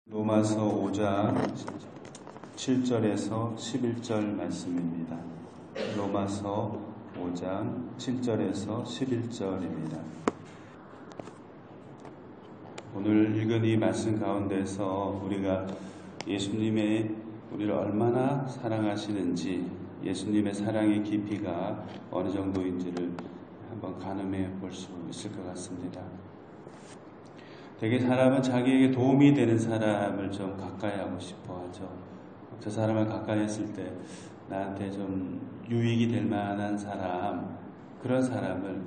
로마서 5장 7절에서 11절 말씀입니다. 로마서 5장 7절에서 11절입니다. 오늘 읽은 이 말씀 가운데서 우리가 예수님의 우리를 얼마나 사랑하시는지, 예수님의 사랑의 깊이가 어느 정도인지를 한번 가늠해 볼 수 있을 것 같습니다. 되게 사람은 자기에게 도움이 되는 사람을 좀 가까이 하고 싶어 하죠. 저 사람을 가까이 했을 때 나한테 좀 유익이 될 만한 사람, 그런 사람을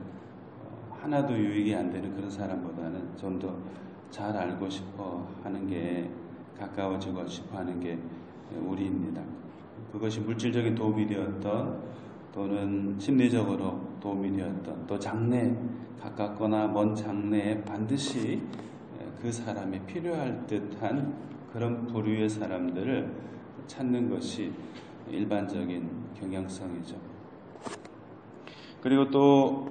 하나도 유익이 안 되는 그런 사람보다는 좀 더 잘 알고 싶어 하는 게, 가까워지고 싶어 하는 게 우리입니다. 그것이 물질적인 도움이 되었던, 또는 심리적으로 도움이 되었던, 또 장래, 가깝거나 먼 장래에 반드시 그 사람이 필요할 듯한 그런 부류의 사람들을 찾는 것이 일반적인 경향성이죠. 그리고 또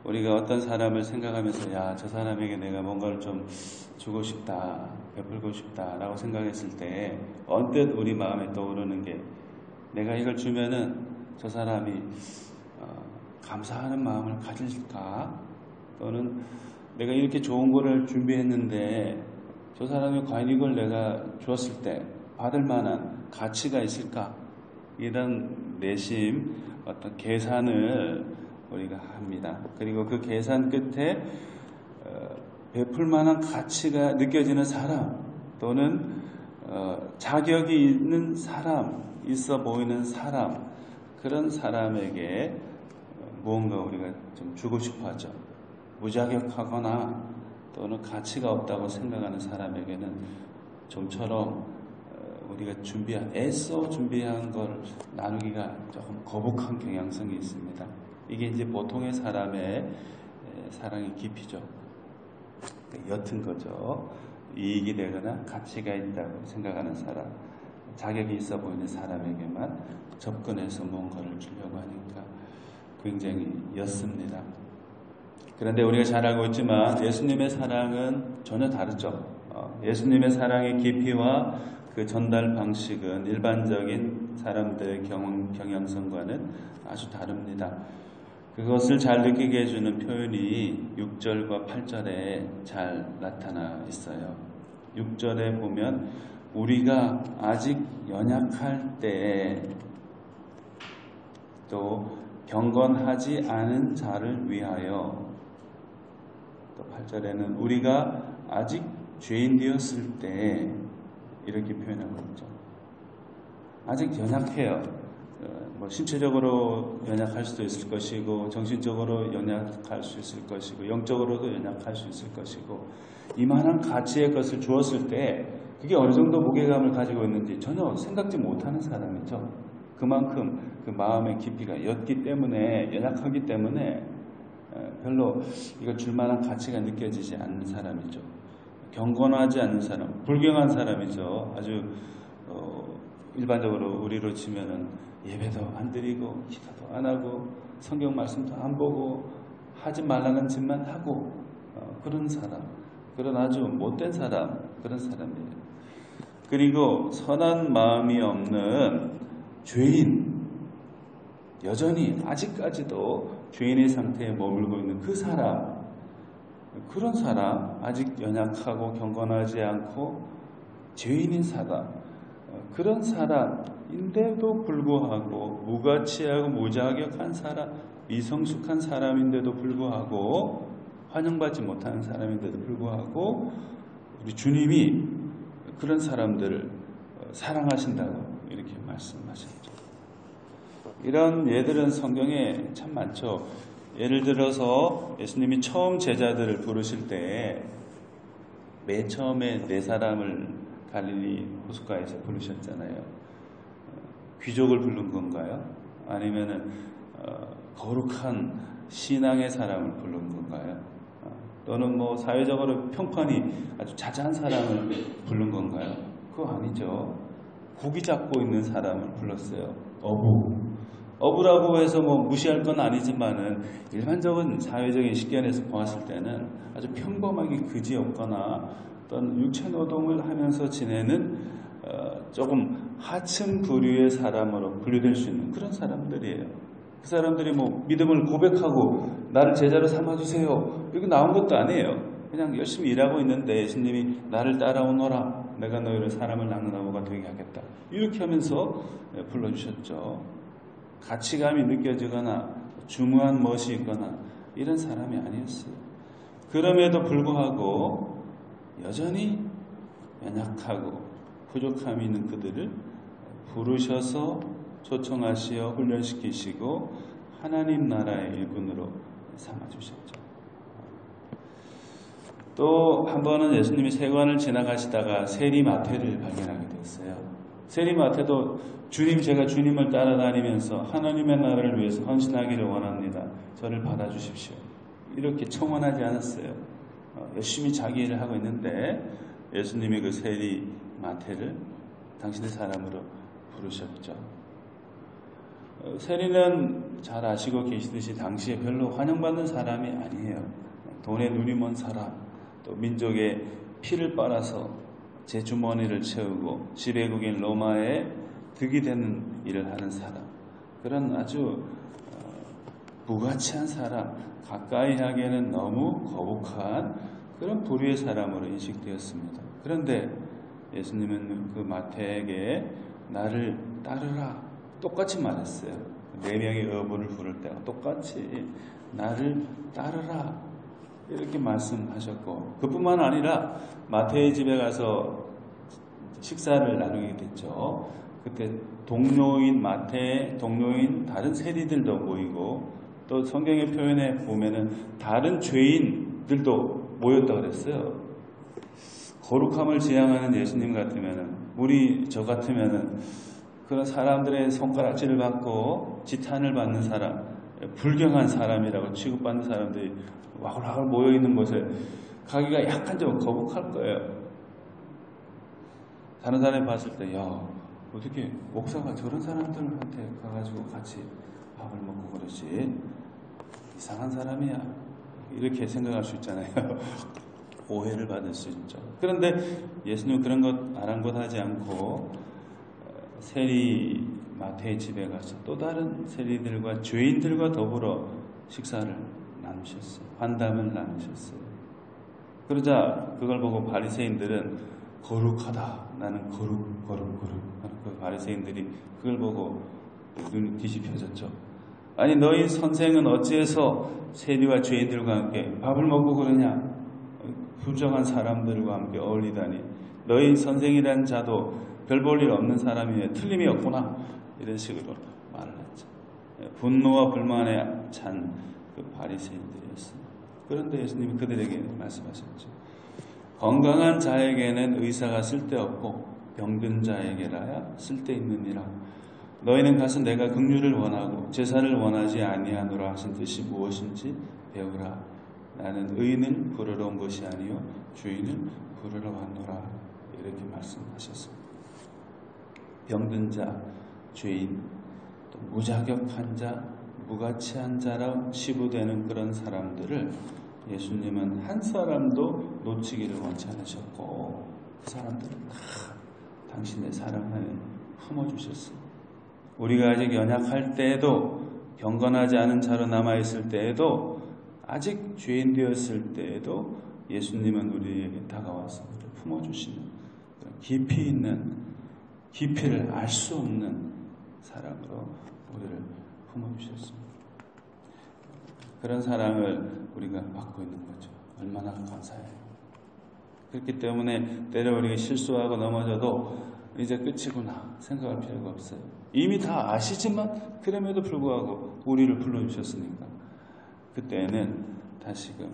우리가 어떤 사람을 생각하면서 저 사람에게 내가 뭔가를 좀 주고 싶다, 베풀고 싶다라고 생각했을 때 언뜻 우리 마음에 떠오르는 게, 내가 이걸 주면은 저 사람이 감사하는 마음을 가질까? 또는 내가 이렇게 좋은 거를 준비했는데 저 사람이 과연 이걸 내가 주었을 때 받을 만한 가치가 있을까? 이런 내심, 어떤 계산을 우리가 합니다. 그리고 그 계산 끝에 베풀 만한 가치가 느껴지는 사람, 또는 자격이 있는 사람, 있어 보이는 사람, 그런 사람에게 무언가 우리가 좀 주고 싶어 하죠. 무자격하거나 또는 가치가 없다고 생각하는 사람에게는 좀처럼 우리가 애써 준비한 걸 나누기가 조금 거북한 경향성이 있습니다. 이게 이제 보통의 사람의 사랑의 깊이죠. 옅은 거죠. 이익이 되거나 가치가 있다고 생각하는 사람, 자격이 있어 보이는 사람에게만 접근해서 뭔가를 주려고 하니까 굉장히 옅습니다. 그런데 우리가 잘 알고 있지만 예수님의 사랑은 전혀 다르죠. 예수님의 사랑의 깊이와 그 전달 방식은 일반적인 사람들의 경향성과는 아주 다릅니다. 그것을 잘 느끼게 해주는 표현이 6절과 8절에 잘 나타나 있어요. 6절에 보면 우리가 아직 연약할 때에, 또 경건하지 않은 자를 위하여, 또 8절에는 우리가 아직 죄인 되었을 때, 이렇게 표현하고 있죠. 아직 연약해요. 신체적으로 연약할 수도 있을 것이고, 정신적으로 연약할 수 있을 것이고, 영적으로도 연약할 수 있을 것이고, 이만한 가치의 것을 주었을 때 그게 어느 정도 무게감을 가지고 있는지 전혀 생각지 못하는 사람이죠. 그만큼 그 마음의 깊이가 옅기 때문에, 연약하기 때문에 별로 이거 줄 만한 가치가 느껴지지 않는 사람이죠. 경건하지 않는 사람, 불경한 사람이죠. 아주 일반적으로 우리로 치면은 예배도 안 드리고, 기도도 안 하고, 성경 말씀도 안 보고, 하지 말라는 짓만 하고, 그런 사람, 그런 아주 못된 사람, 그런 사람이에요. 그리고 선한 마음이 없는 죄인, 여전히 아직까지도 죄인의 상태에 머물고 있는 그 사람, 그런 사람, 아직 연약하고 경건하지 않고 죄인인 사람, 그런 사람인데도 불구하고, 무가치하고 무자격한 사람, 미성숙한 사람인데도 불구하고, 환영받지 못하는 사람인데도 불구하고 우리 주님이 그런 사람들을 사랑하신다고 이렇게 말씀하셨죠. 이런 예들은 성경에 참 많죠. 예를 들어서 예수님이 처음 제자들을 부르실 때 맨 처음에 4사람을 갈릴리 호숫가에서 부르셨잖아요. 귀족을 부른 건가요? 아니면은 거룩한 신앙의 사람을 부른 건가요? 또는 사회적으로 평판이 아주 자자한 사람을 부른 건가요? 그거 아니죠. 고기 잡고 있는 사람을 불렀어요. 어부라고 해서 무시할 건 아니지만은 일반적인 사회적인 식견에서 보았을 때는 아주 평범하게 그지없거나 어떤 육체 노동을 하면서 지내는 조금 하층 부류의 사람으로 분류될 수 있는 그런 사람들이에요. 그 사람들이 뭐 믿음을 고백하고 나를 제자로 삼아주세요 이렇게 나온 것도 아니에요. 그냥 열심히 일하고 있는데 예수님이 나를 따라오너라, 내가 너희를 사람을 낚는 나무가 되게 하겠다 이렇게 하면서 불러주셨죠. 가치감이 느껴지거나 중후한 멋이 있거나 이런 사람이 아니었어요. 그럼에도 불구하고 여전히 연약하고 부족함이 있는 그들을 부르셔서 초청하시어 훈련시키시고 하나님 나라의 일꾼으로 삼아주셨죠. 또 한 번은 예수님이 세관을 지나가시다가 세리마태를 발견하게 되었어요. 세리마태도 주님, 제가 주님을 따라다니면서 하나님의 나라를 위해서 헌신하기를 원합니다. 저를 받아주십시오. 이렇게 청원하지 않았어요. 열심히 자기 일을 하고 있는데 예수님이 그 세리마태를 당신의 사람으로 부르셨죠. 세리는 잘 아시고 계시듯이 당시에 별로 환영받는 사람이 아니에요. 돈에 눈이 먼 사람, 또 민족의 피를 빨아서 제 주머니를 채우고 지배국인 로마에 득이 되는 일을 하는 사람, 그런 아주 무가치한 사람, 가까이 하기에는 너무 거북한 그런 부류의 사람으로 인식되었습니다. 그런데 예수님은 그 마태에게 나를 따르라 똑같이 말했어요. 4명의 어부를 부를 때와 똑같이 나를 따르라 이렇게 말씀하셨고, 그뿐만 아니라 마태의 집에 가서 식사를 나누게 됐죠. 그때 동료인 마태의 동료인 다른 세리들도 모이고, 또 성경의 표현에 보면은 다른 죄인들도 모였다고 그랬어요. 거룩함을 지향하는 예수님 같으면은, 우리 저 같으면은 그런 사람들의 손가락질을 받고 지탄을 받는 사람, 불경한 사람이라고 취급받는 사람들이 와글와글 모여있는 곳에 가기가 약간 좀 거북할 거예요. 다른 사람이 봤을 때, 야, 어떻게 목사가 저런 사람들한테 가가지고 같이 밥을 먹고 그러지? 이상한 사람이야. 이렇게 생각할 수 있잖아요. 오해를 받을 수 있죠. 그런데 예수님은 그런 것 아랑곳하지 않고 세리 마태의 집에 가서 또 다른 세리들과 죄인들과 더불어 식사를 나누셨어요. 환담을 나누셨어요. 그러자 그걸 보고 바리새인들은 거룩하다, 나는 거룩 하는 그 바리새인들이 그걸 보고 눈이 뒤집혀졌죠. 아니, 너희 선생은 어찌해서 세리와 죄인들과 함께 밥을 먹고 그러냐? 부정한 사람들과 함께 어울리다니. 너희 선생이란 자도 별 볼 일 없는 사람이에 틀림이 없구나. 이런 식으로 말을 했죠. 분노와 불만에 찬 그 바리새인들이었습니다. 그런데 예수님이 그들에게 말씀하셨죠. 건강한 자에게는 의사가 쓸데없고 병든 자에게라야 쓸데있느니라. 너희는 가서 내가 긍휼을 원하고 제사를 원하지 아니하노라 하신 뜻이 무엇인지 배우라. 나는 의인을 부르러 온 것이 아니요 주인을 부르러 왔노라. 이렇게 말씀하셨습니다. 병든 자, 죄인, 또 무자격한 자, 무가치한 자라 치부되는 그런 사람들을 예수님은 한 사람도 놓치기를 원치 않으셨고, 그 사람들은 다 당신의 사랑 안에 품어주셨습니다. 우리가 아직 연약할 때에도, 경건하지 않은 자로 남아있을 때에도, 아직 죄인 되었을 때에도 예수님은 우리에게 다가와서 우리를 품어주시는 깊이 있는, 깊이를 알 수 없는 사랑으로 우리를 품어주셨습니다. 그런 사랑을 우리가 받고 있는 거죠. 얼마나 감사해요. 그렇기 때문에 때로 우리가 실수하고 넘어져도 이제 끝이구나 생각할 필요가 없어요. 이미 다 아시지만 그럼에도 불구하고 우리를 불러주셨으니까 그때는 다시금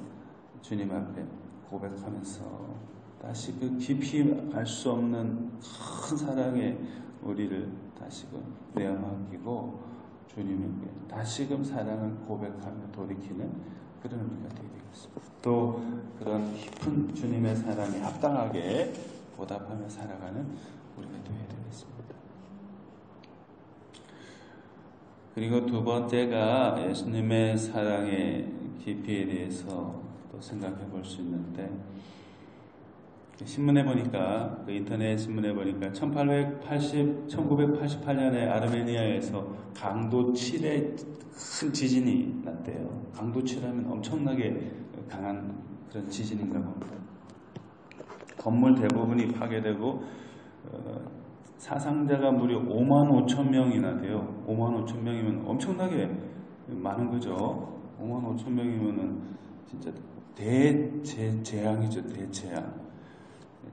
주님 앞에 고백하면서 다시 그 깊이 알 수 없는 큰 사랑에 우리를 다시금 내어맡기고 주님에게 다시금 사랑을 고백하며 돌이키는 그런 우리가 되게 되겠습니다. 또 그런 깊은 주님의 사랑에 합당하게 보답하며 살아가는 우리가 되어야 되겠습니다. 그리고 두 번째가 예수님의 사랑의 깊이에 대해서 또 생각해 볼 수 있는데, 신문에 보니까, 그 인터넷 신문에 보니까 1988년에 아르메니아에서 강도 7의 큰 지진이 났대요. 강도 7하면 엄청나게 강한 그런 지진인가 봅니다. 건물 대부분이 파괴되고 사상자가 무려 5만 5천 명이나 돼요. 5만 5천 명이면 엄청나게 많은 거죠. 5만 5천 명이면은 진짜 대재앙이죠. 대재앙.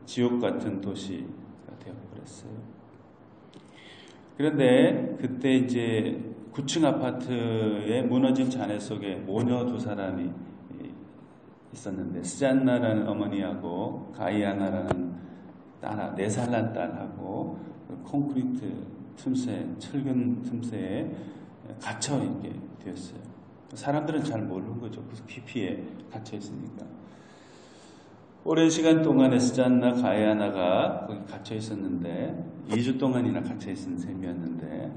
지옥 같은 도시가 되어버렸어요. 그런데 그때 이제 9층 아파트의 무너진 잔해 속에 모녀 두 사람이 있었는데, 스잔나라는 어머니하고 가이아나라는 딸, 4살 난 딸하고 콘크리트 틈새, 철근 틈새에 갇혀 있게 되었어요. 사람들은 잘 모르는 거죠. 그 깊이에 갇혀 있으니까. 오랜 시간 동안에 스잔나 가이아나가 거기 갇혀 있었는데, 2주 동안이나 갇혀 있은 셈이었는데,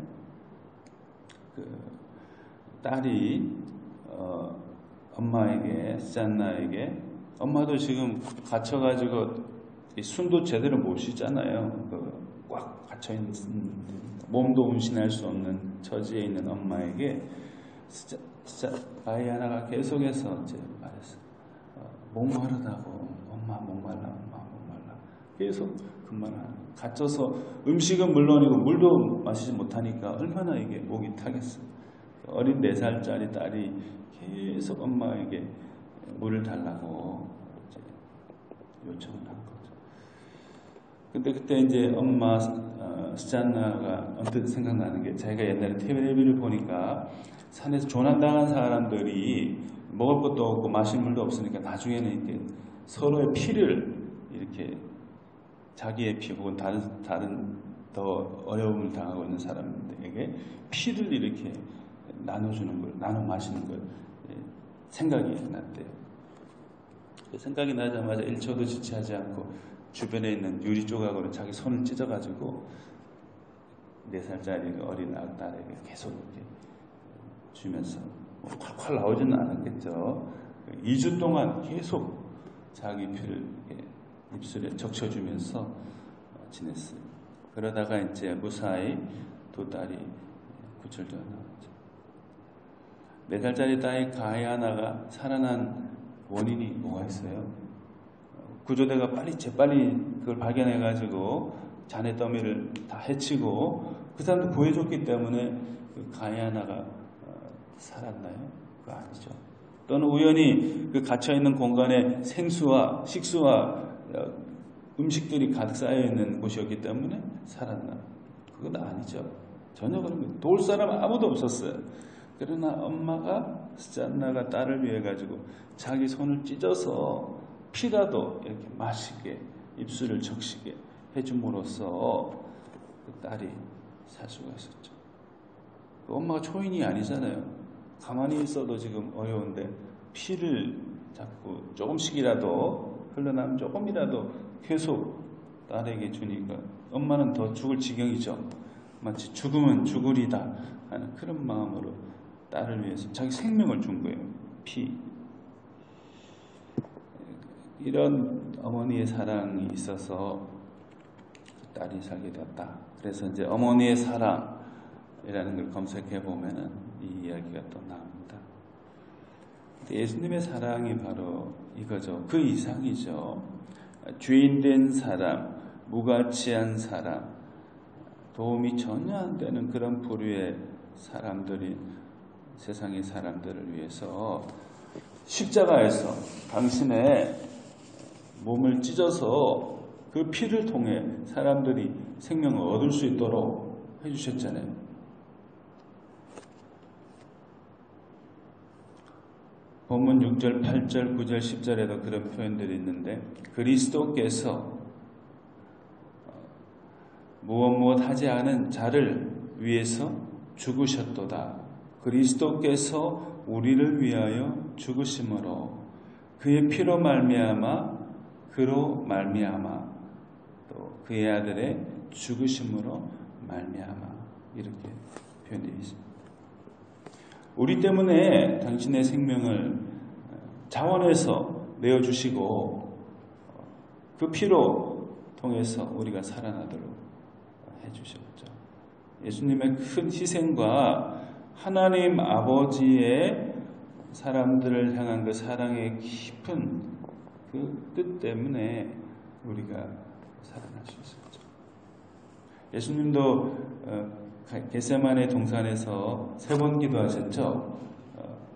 그 딸이 엄마에게, 스잔나에게, 엄마도 지금 갇혀가지고 숨도 제대로 못 쉬잖아요. 꽉 갇혀있는, 몸도 운신할 수 없는 처지에 있는 엄마에게 가이아나가 계속해서 이제 말했어. 목마르다고. 엄마 목말라. 계속 그 말을 하는 거예요. 갇혀서 음식은 물론이고 물도 마시지 못하니까 얼마나 이게 목이 타겠어요. 어린 4살짜리 딸이 계속 엄마에게 물을 달라고 이제 요청을 한 거죠. 근데 그때 이제 엄마 스잔나가 언뜻 생각나는 게, 자기가 옛날에 TV를 보니까 산에서 조난당한 사람들이 먹을 것도 없고 마실 물도 없으니까 나중에는 이렇게 서로의 피를 이렇게, 자기의 피 혹은 다른 더 어려움을 당하고 있는 사람들에게 피를 이렇게 나눠주는 걸, 나눠 마시는 걸 생각이 났대요. 생각이 나자마자 1초도 지체하지 않고 주변에 있는 유리 조각으로 자기 손을 찢어가지고 4살짜리 어린 딸에게 계속 이렇게 주면서, 콸콸 나오지는 않았겠죠. 2주 동안 계속 자기 피를 입술에 적셔주면서 지냈어요. 그러다가 이제 무사히 두 딸이 구출되어 나왔죠. 4살짜리 딸이 가이아나가 살아난 원인이 뭐가 있어요? 구조대가 재빨리 그걸 발견해가지고 잔해 더미를 다 해치고 그 사람도 구해줬기 때문에 그 가이아나가 살았나요? 그거 아니죠. 또는 우연히 그 갇혀있는 공간에 생수와 식수와 음식들이 가득 쌓여있는 곳이었기 때문에 살았나? 그건 아니죠. 전혀 그런 거. 도울 사람 아무도 없었어요. 그러나 엄마가, 스잔나가 딸을 위해 가지고 자기 손을 찢어서 피라도 이렇게 마시게, 입술을 적시게 해줌으로써 그 딸이 살 수가 있었죠. 그 엄마가 초인이 아니잖아요. 가만히 있어도 지금 어려운데 피를 자꾸 조금씩이라도 흘러나면 조금이라도 계속 딸에게 주니까 엄마는 더 죽을 지경이죠. 마치 죽으면 죽으리다 하는 그런 마음으로 딸을 위해서 자기 생명을 준 거예요. 피. 이런 어머니의 사랑이 있어서 딸이 살게 되었다. 그래서 이제 어머니의 사랑이라는 걸 검색해 보면은 이 이야기가 또 나옵니다. 예수님의 사랑이 바로 이거죠. 그 이상이죠. 죄인된 사람, 무가치한 사람, 도움이 전혀 안 되는 그런 부류의 사람들이, 세상의 사람들을 위해서 십자가에서 당신의 몸을 찢어서 그 피를 통해 사람들이 생명을 얻을 수 있도록 해주셨잖아요. 본문 6절, 8절, 9절, 10절에도 그런 표현들이 있는데, 그리스도께서 무엇 하지 않은 자를 위해서 죽으셨도다. 그리스도께서 우리를 위하여 죽으심으로 그의 피로 말미암아, 그로 말미암아, 또 그의 아들의 죽으심으로 말미암아, 이렇게 표현되어 있습니다. 우리 때문에 당신의 생명을 자원해서 내어주시고 그 피로 통해서 우리가 살아나도록 해주셨죠. 예수님의 큰 희생과 하나님 아버지의 사람들을 향한 그 사랑의 깊은 그 뜻 때문에 우리가 살아날 수 있었죠. 예수님도 겟세마네 동산에서 3번 기도하셨죠.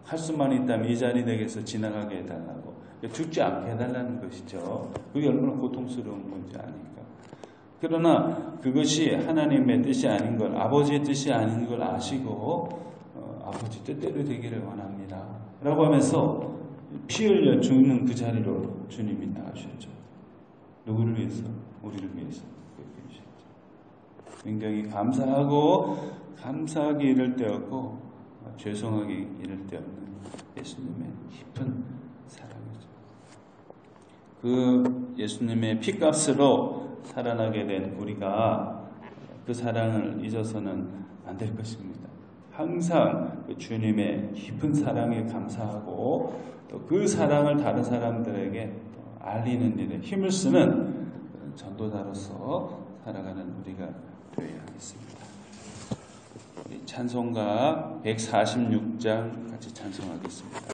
할 수만 있다면 이 자리 내게서 지나가게 해달라고. 죽지 않게 해달라는 것이죠. 그게 얼마나 고통스러운 건지 아니까. 그러나 그것이 하나님의 뜻이 아닌 걸, 아버지의 뜻이 아닌 걸 아시고 아버지 뜻대로 되기를 원합니다 라고 하면서 피 흘려 죽는 그 자리로 주님이 나가셨죠. 누구를 위해서? 우리를 위해서. 굉장히 감사하고 감사하기 이를 데 없고 죄송하기 이를 데 없는 예수님의 깊은 사랑이죠. 그 예수님의 피값으로 살아나게 된 우리가 그 사랑을 잊어서는 안 될 것입니다. 항상 그 주님의 깊은 사랑에 감사하고 또 그 사랑을 다른 사람들에게 알리는 일에 힘을 쓰는 전도자로서 살아가는 우리가 되어야 하겠습니다. 찬송가 146장 같이 찬송하겠습니다.